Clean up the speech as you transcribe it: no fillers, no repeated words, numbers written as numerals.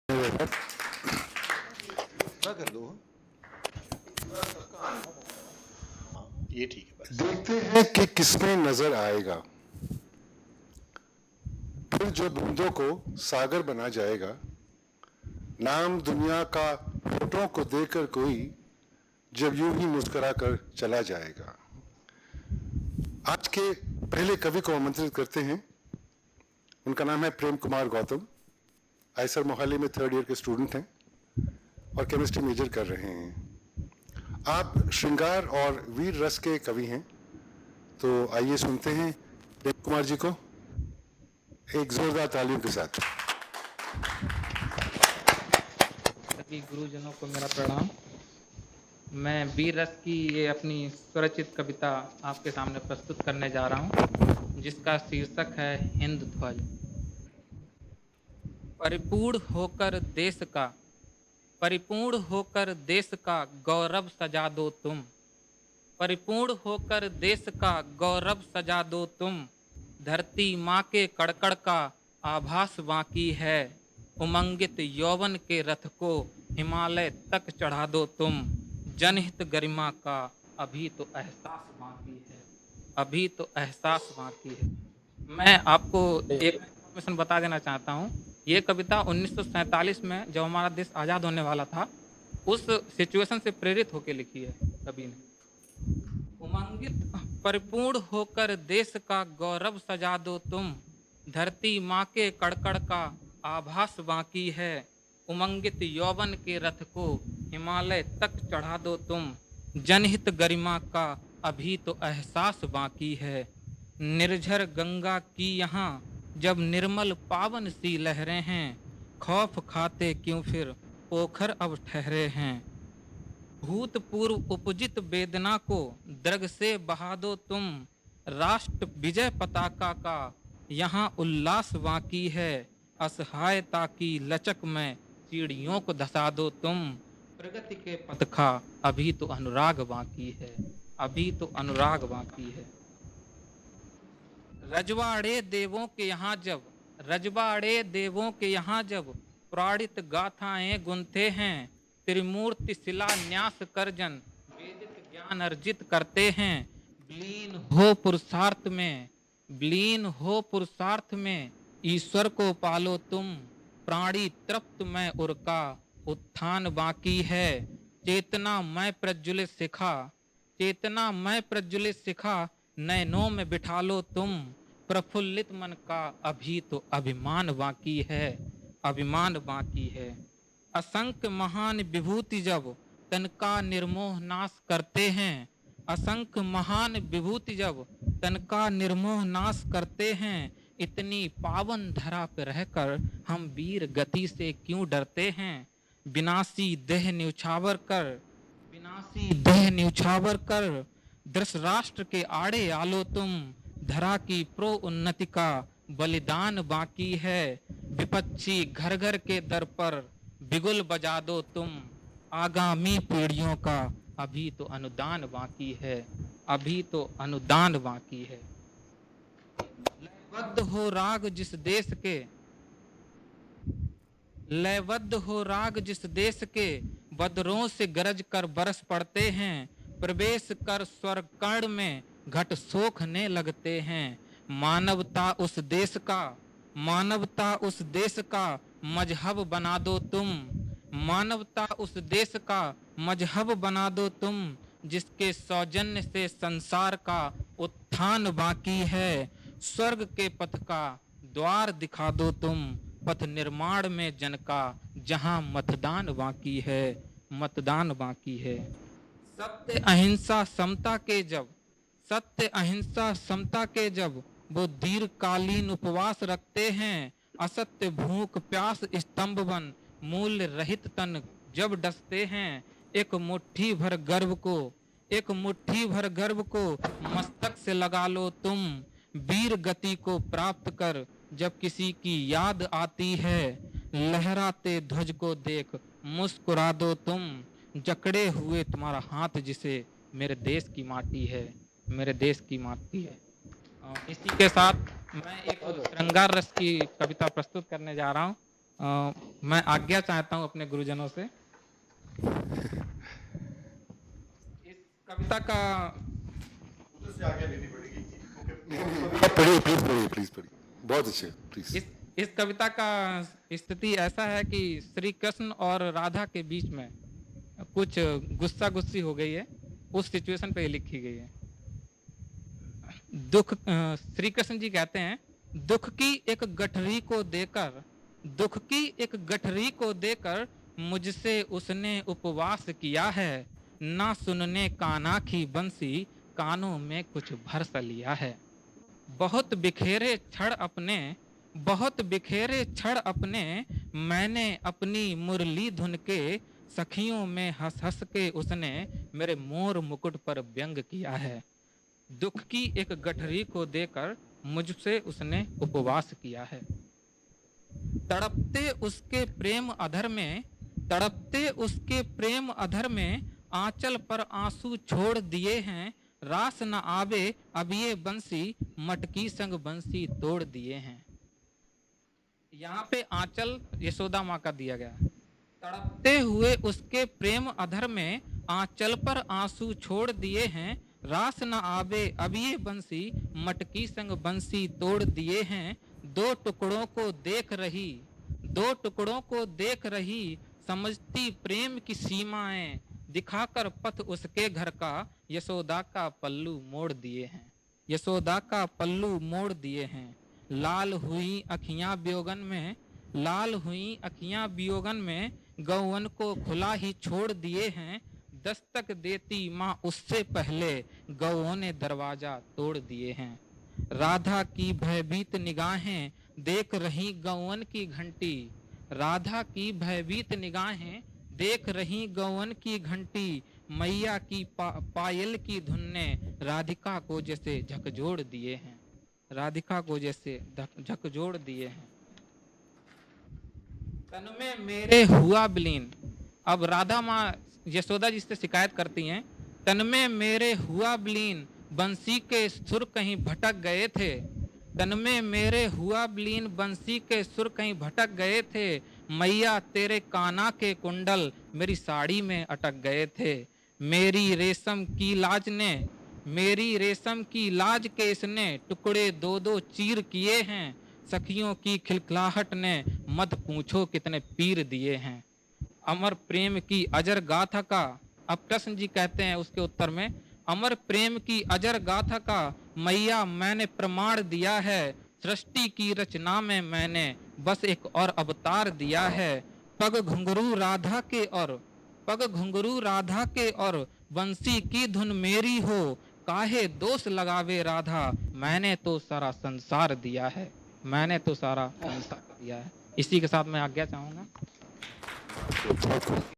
कर दो। ये ठीक है। बस देखते हैं कि किसमें नजर आएगा, फिर जो बूंदों को सागर बना जाएगा। नाम दुनिया का होठों को देकर कोई जब यूं ही मुस्कुरा कर चला जाएगा। आज के पहले कवि को आमंत्रित करते हैं। उनका नाम है प्रेम कुमार गौतम। आईसर मोहाली में 3rd ईयर के स्टूडेंट हैं और केमिस्ट्री मेजर कर रहे हैं। आप श्रृंगार और वीर रस के कवि हैं, तो आइए सुनते हैं प्रेम कुमार जी को एक जोरदार तालियों के साथ। सभी गुरुजनों को मेरा प्रणाम। मैं वीर रस की ये अपनी स्वरचित कविता आपके सामने प्रस्तुत करने जा रहा हूँ, जिसका शीर्षक है हिंद ध्वज। परिपूर्ण होकर देश का गौरव सजा दो तुम। परिपूर्ण होकर देश का गौरव सजा दो तुम। धरती माँ के कड़कड़ का आभास बाकी है। उमंगित यौवन के रथ को हिमालय तक चढ़ा दो तुम। जनहित गरिमा का अभी तो एहसास बाकी है, अभी तो एहसास बाकी है। मैं आपको एक इन्फॉर्मेशन बता देना चाहता हूँ। ये कविता 1947 में जब हमारा देश आज़ाद होने वाला था, उस सिचुएशन से प्रेरित होकर लिखी है कवि ने। उमंगित परिपूर्ण होकर देश का गौरव सजा दो तुम। धरती माँ के कड़कड़ का आभास बाकी है। उमंगित यौवन के रथ को हिमालय तक चढ़ा दो तुम। जनहित गरिमा का अभी तो एहसास बाकी है। निर्झर गंगा की यहाँ जब निर्मल पावन सी लहरें हैं। खौफ खाते क्यों फिर पोखर अब ठहरे हैं। भूतपूर्व उपजित वेदना को द्रग से बहा दो तुम। राष्ट्र विजय पताका का यहाँ उल्लास बाकी है। असहायता की लचक में चिड़ियों को धसा दो तुम। प्रगति के पथ का अभी तो अनुराग बाकी है, अभी तो अनुराग बाकी है। रजवाड़े देवों के यहाँ जब प्राणित गाथाएं गुनते हैं। त्रिमूर्ति शिलान्यास कर जन वेदित ज्ञान अर्जित करते हैं। ब्लीन हो पुरुषार्थ में ईश्वर को पालो तुम। प्राणी तृप्त में उरका उत्थान बाकी है। चेतना मैं प्रज्वलित शिखा नैनों में बिठा लो तुम। प्रफुल्लित मन का अभी तो अभिमान बाकी है, अभिमान बाकी है। असंख्य महान विभूति जब तन का निर्मोह नाश करते हैं। असंख्य महान विभूति जब तन का निर्मोह नाश करते हैं। इतनी पावन धरा पर रहकर हम वीर गति से क्यों डरते हैं। विनाशी देह न्यौछावर कर धृतराष्ट्र के आड़े आलो तुम। धरा की प्रो उन्नति का बलिदान बाकी है। विपक्षी घर घर के दर पर बिगुल बजा दो तुम। आगामी पीढ़ियों का अभी तो अनुदान बाकी है, अभी तो अनुदान बाकी है। लयबद्ध हो राग जिस देश के बदरों से गरज कर बरस पड़ते हैं। प्रवेश कर स्वर कर्ण में घट सोखने लगते हैं। मानवता उस देश का मजहब बना दो तुम। मानवता उस देश का मजहब बना दो तुम। जिसके सौजन्य से संसार का उत्थान बाकी है। स्वर्ग के पथ का द्वार दिखा दो तुम। पथ निर्माण में जन का जहां मतदान बाकी है, मतदान बाकी है। सत्य अहिंसा समता के जब वो दीर्घकालीन उपवास रखते हैं। असत्य भूख प्यास स्तंभ बन मूल्य रहित तन जब डसते हैं। एक मुट्ठी भर गर्व को मस्तक से लगा लो तुम। वीर गति को प्राप्त कर जब किसी की याद आती है। लहराते ध्वज को देख मुस्कुरा दो तुम। जकड़े हुए तुम्हारा हाथ जिसे मेरे देश की माटी है, मेरे देश की माटी है। इसी के साथ मैं एक श्रृंगार रस की कविता प्रस्तुत करने जा रहा हूँ। मैं आज्ञा चाहता हूं अपने गुरुजनों से। इस कविता का पढ़िए, प्लीज पढ़िए, प्लीज पढ़िए, बहुत अच्छे, प्लीज। इस कविता का स्थिति ऐसा है कि श्री कृष्ण और राधा के बीच में कुछ गुस्सा गुस्सी हो गई है, उस सिचुएशन पे ये लिखी गई है। श्री कृष्ण जी कहते हैं, दुख की एक गठरी को देकर मुझसे उसने उपवास किया है, ना सुनने काना की बंसी, कानों में कुछ भरस लिया है। बहुत बिखेरे क्षण अपने मैंने अपनी मुरली धुन के, सखियों में हंस हंस के उसने मेरे मोर मुकुट पर व्यंग किया है। दुख की एक गठरी को देकर मुझसे उसने उपवास किया है। तड़पते उसके प्रेम अधर में आंचल पर आंसू छोड़ दिए हैं, रास न आवे अब ये बंसी, मटकी संग बंसी तोड़ दिए हैं। यहाँ पे आंचल यशोदा माँ का दिया गया। तड़पते हुए उसके प्रेम अधर में आंचल पर आंसू छोड़ दिए हैं, रास न आवे अब ये बंसी, मटकी संग बंसी तोड़ दिए हैं। दो टुकड़ों को देख रही समझती प्रेम की सीमाएं, दिखाकर पथ उसके घर का यशोदा का पल्लू मोड़ दिए हैं। लाल हुई अखियां वियोगन में गौवन को खुला ही छोड़ दिए हैं। दस्तक देती माँ उससे पहले गौओं ने दरवाजा तोड़ दिए हैं। राधा की भयभीत निगाहें देख रही गौवन की घंटी, मैया की पायल की धुन ने राधिका को जैसे झकझोर दिए हैं। तन में मेरे हुआ विलीन। अब राधा माँ यशोदा जी से शिकायत करती हैं, तन में मेरे हुआ विलीन, बंसी के सुर कहीं भटक गए थे। तन में मेरे हुआ विलीन, बंसी के सुर कहीं भटक गए थे। मैया तेरे काना के कुंडल मेरी साड़ी में अटक गए थे। मेरी रेशम की लाज के इसने टुकड़े दो दो चीर किए हैं। सखियों की खिलखिलाहट ने मत पूछो कितने पीर दिए हैं। अमर प्रेम की अजर गाथा का, अब कृष्ण जी कहते हैं उसके उत्तर में, अमर प्रेम की अजर गाथा का मैया मैंने प्रमाण दिया है। सृष्टि की रचना में मैंने बस एक और अवतार दिया है। पग घुंघरू राधा के और बंसी की धुन मेरी हो, काहे दोष लगावे राधा, मैंने तो सारा संसार दिया है। इसी के साथ मैं आज्ञा चाहूंगा।